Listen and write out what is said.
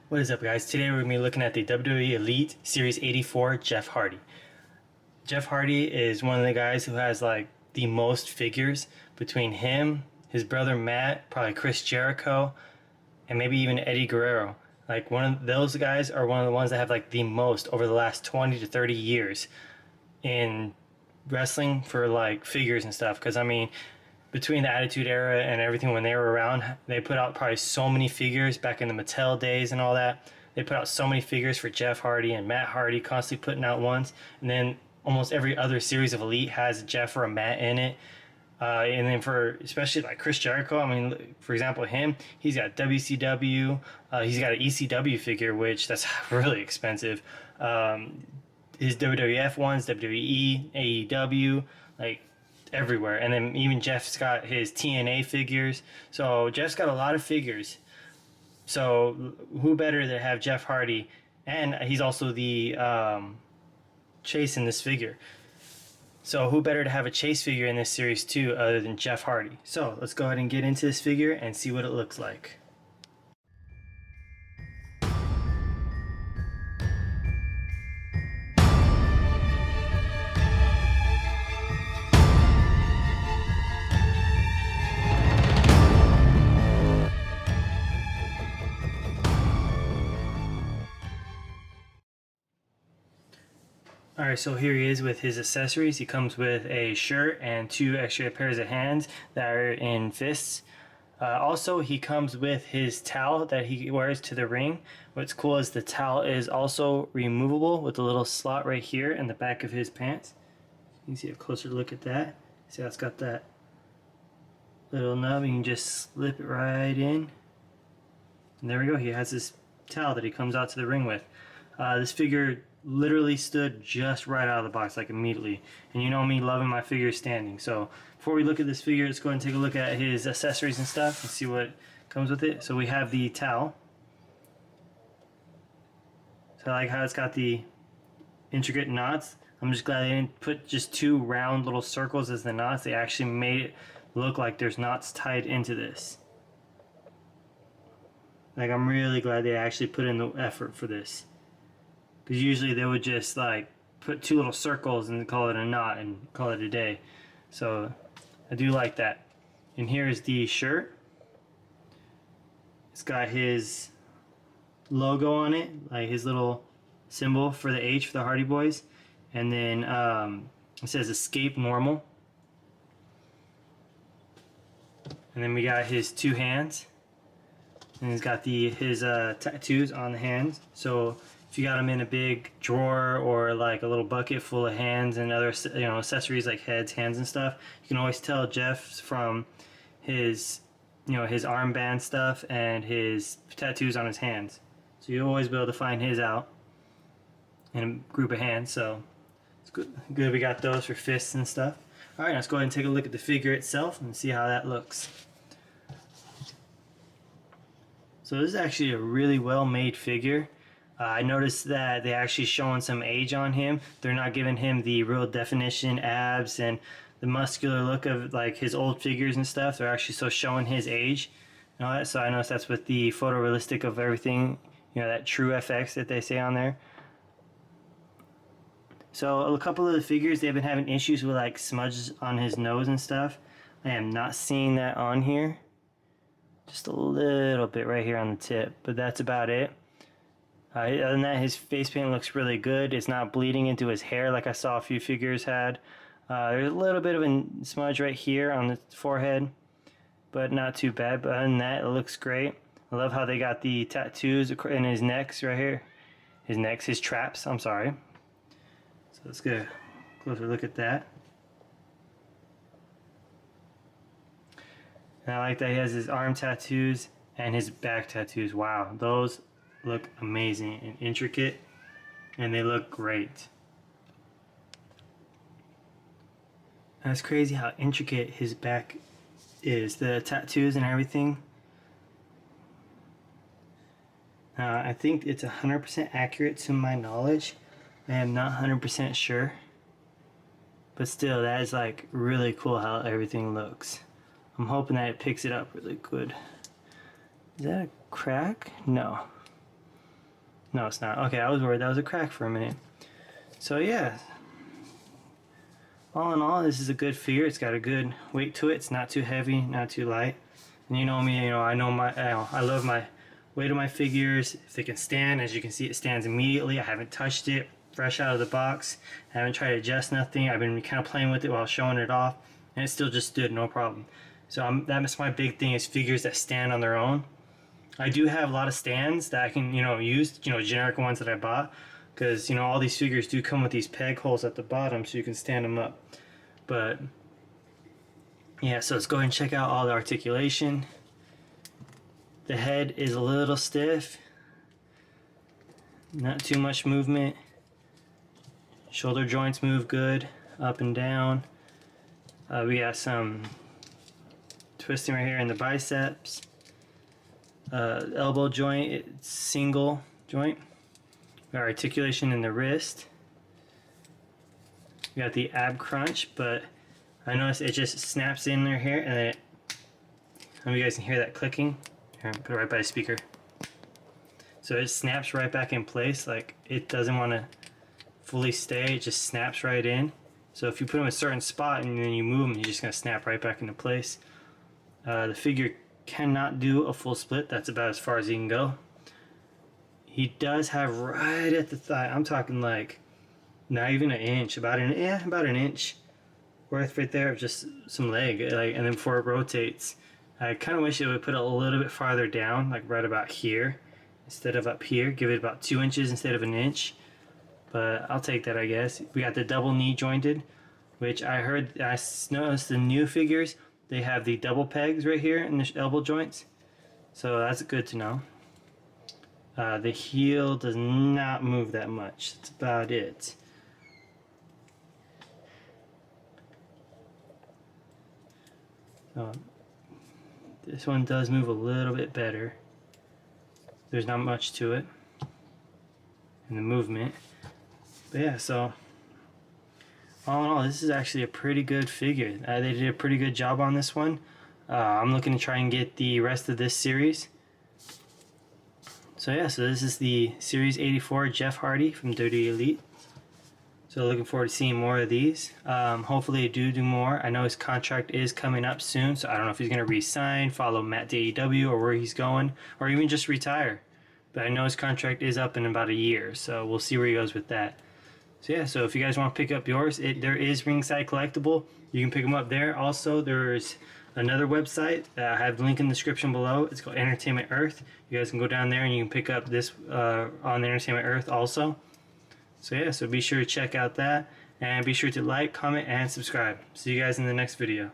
What is up, guys? Today we're going to be looking at the WWE ELITE Series 84 Jeff Hardy. Jeff Hardy is one of the guys who has like the most figures between him, his brother Matt, probably Chris Jericho, and maybe even Eddie Guerrero. Like one of those guys are one of the ones that have like the most over the last 20 to 30 years in wrestling for like figures and stuff. Because I mean, between the Attitude Era and everything when they were around, they put out probably so many figures back in the Mattel days and all that. They put out so many figures for Jeff Hardy and Matt Hardy, constantly putting out ones. And then almost every other series of Elite has a Jeff or a Matt in it. And then for especially like Chris Jericho, I mean, for example, him, he's got WCW, he's got an ECW figure, which that's really expensive. His WWF ones, WWE, AEW, like everywhere. And then even Jeff's got his TNA figures. So Jeff's got a lot of figures. So who better to have Jeff Hardy? And he's also the Chase in this figure. So who better to have a Chase figure in this series too other than Jeff Hardy? So let's go ahead and get into this figure and see what it looks like. Alright, so here he is with his accessories. He comes with a shirt and two extra pairs of hands that are in fists. Also, he comes with his towel that he wears to the ring. What's cool is the towel is also removable with a little slot right here in the back of his pants. You can see a closer look at that. See how it's got that little nub. You can just slip it right in. And there we go. He has this towel that he comes out to the ring with. This figure literally stood just right out of the box, like immediately. And you know me loving my figures standing. So before we look at this figure, let's go ahead and take a look at his accessories and stuff and see what comes with it. So we have the towel. So I like how it's got the intricate knots. I'm just glad they didn't put just two round little circles as the knots. They actually made it look like there's knots tied into this. Like, I'm really glad they actually put in the effort for this. Because usually they would just like put two little circles and call it a knot and call it a day. So I do like that. And here's the shirt. It's got his logo on it, like his little symbol for the H for the Hardy Boys. And then it says Escape Normal. And then we got his two hands. And he's got his tattoos on the hands. So if you got him in a big drawer or like a little bucket full of hands and other accessories like heads, hands, and stuff, you can always tell Jeff's from his his armband stuff and his tattoos on his hands. So you'll always be able to find his out in a group of hands. So it's good. We got those for fists and stuff. All right, let's go ahead and take a look at the figure itself and see how that looks. So this is actually a really well made figure. I noticed that they actually showing some age on him. They're not giving him the real definition abs and the muscular look of like his old figures and stuff. They're actually so showing his age and all that. So I noticed that's with the photorealistic of everything, that true FX that they say on there. So a couple of the figures, they've been having issues with like smudges on his nose and stuff. I am not seeing that on here. Just a little bit right here on the tip, but that's about it. Other than that, his face paint looks really good. It's not bleeding into his hair like I saw a few figures had. There's a little bit of a smudge right here on the forehead, but not too bad. But other than that, it looks great. I love how they got the tattoos in his necks right here. His traps, I'm sorry. So let's get a closer look at that. And I like that he has his arm tattoos and his back tattoos. Wow, those look amazing and intricate, and they look great. And it's crazy how intricate his back is, the tattoos and everything. I think it's 100% accurate to my knowledge. I am not 100% sure, but still, that is like really cool how everything looks. I'm hoping that it picks it up really good. Is that a crack? No. No, it's not. Okay, I was worried that was a crack for a minute. So yeah, all in all, this is a good figure. It's got a good weight to it. It's not too heavy, not too light. And you know me, I know I love my weight of my figures. If they can stand, as you can see, it stands immediately. I haven't touched it, fresh out of the box. I haven't tried to adjust nothing. I've been kind of playing with it while showing it off, and it still just stood, no problem. So that's my big thing, is figures that stand on their own. I do have a lot of stands that I can, use, generic ones that I bought, because, all these figures do come with these peg holes at the bottom so you can stand them up. But yeah, so let's go ahead and check out all the articulation. The head is a little stiff, not too much movement. Shoulder joints move good, up and down. We got some twisting right here in the biceps. Elbow joint, it's single joint. We got articulation in the wrist. We got the ab crunch, but I noticed it just snaps in there here, and then I don't know if you guys can hear that clicking. Here, put it right by the speaker. So it snaps right back in place, like it doesn't want to fully stay, it just snaps right in. So if you put them in a certain spot and then you move them, you're just going to snap right back into place. The figure cannot do a full split, that's about as far as he can go. He does have right at the thigh, I'm talking like not even an inch, about an inch worth right there of just some leg, and then before it rotates. I kind of wish it would put it a little bit farther down, like right about here instead of up here. Give it about 2 inches instead of an inch, but I'll take that, I guess. We got the double knee jointed, which I noticed the new figures, they have the double pegs right here in the elbow joints, so that's good to know. The heel does not move that much, that's about it. This one does move a little bit better. There's not much to it in the movement. But yeah, so all in all, this is actually a pretty good figure. They did a pretty good job on this one. I'm looking to try and get the rest of this series. So yeah, so this is the Series 84 Jeff Hardy from WWE ELITE. So looking forward to seeing more of these. Hopefully they do more. I know his contract is coming up soon, so I don't know if he's going to re-sign, follow Matt to AEW, or where he's going, or even just retire. But I know his contract is up in about a year, so we'll see where he goes with that. So yeah, so if you guys want to pick up yours, there is Ringside Collectible. You can pick them up there. Also, there's another website that I have the link in the description below. It's called Entertainment Earth. You guys can go down there and you can pick up this on Entertainment Earth also. So yeah, so be sure to check out that, and be sure to like, comment, and subscribe. See you guys in the next video.